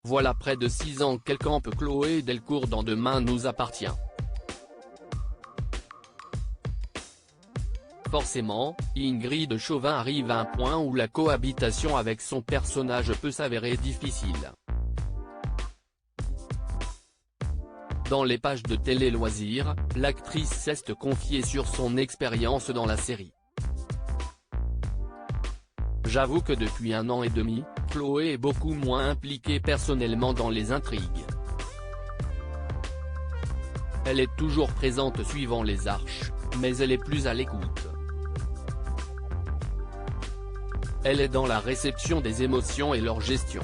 Voilà près de 6 ans qu'elle campe Chloé Delcourt dans Demain nous appartient. Forcément, Ingrid Chauvin arrive à un point où la cohabitation avec son personnage peut s'avérer difficile. Dans les pages de Télé Loisirs, l'actrice s'est confiée sur son expérience dans la série. J'avoue que depuis 1 an et demi, Chloé est beaucoup moins impliquée personnellement dans les intrigues. Elle est toujours présente suivant les arches, mais elle est plus à l'écoute. Elle est dans la réception des émotions et leur gestion.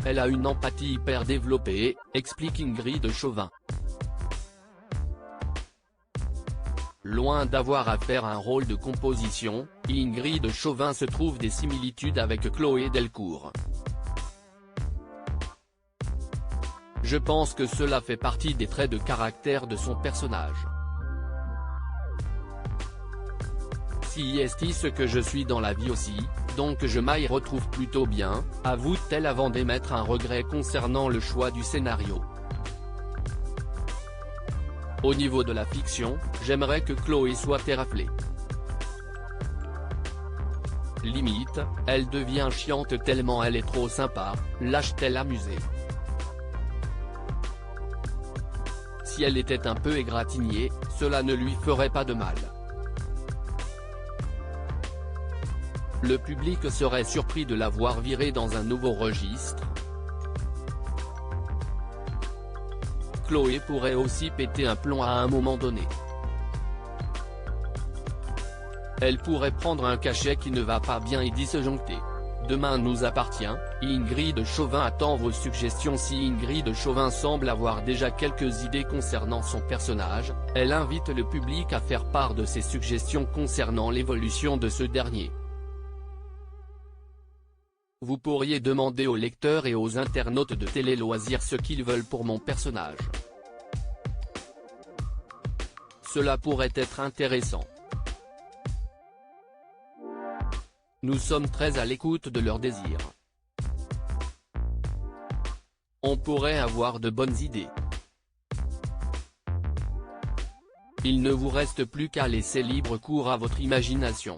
Elle a une empathie hyper développée, explique Ingrid Chauvin. Loin d'avoir à faire un rôle de composition, Ingrid Chauvin se trouve des similitudes avec Chloé Delcourt. Je pense que cela fait partie des traits de caractère de son personnage. Si est ce que je suis dans la vie aussi, donc je m'y retrouve plutôt bien, avoue-t-elle avant d'émettre un regret concernant le choix du scénario. Au niveau de la fiction, j'aimerais que Chloé soit terraflée. Limite, elle devient chiante tellement elle est trop sympa, lâche-t-elle amusée. Si elle était un peu égratignée, cela ne lui ferait pas de mal. Le public serait surpris de la voir virer dans un nouveau registre. Chloé pourrait aussi péter un plomb à un moment donné. Elle pourrait prendre un cachet qui ne va pas bien et disjoncter. Demain nous appartient, Ingrid Chauvin attend vos suggestions. Si Ingrid Chauvin semble avoir déjà quelques idées concernant son personnage, elle invite le public à faire part de ses suggestions concernant l'évolution de ce dernier. Vous pourriez demander aux lecteurs et aux internautes de Télé Loisirs ce qu'ils veulent pour mon personnage. Cela pourrait être intéressant. Nous sommes très à l'écoute de leurs désirs. On pourrait avoir de bonnes idées. Il ne vous reste plus qu'à laisser libre cours à votre imagination.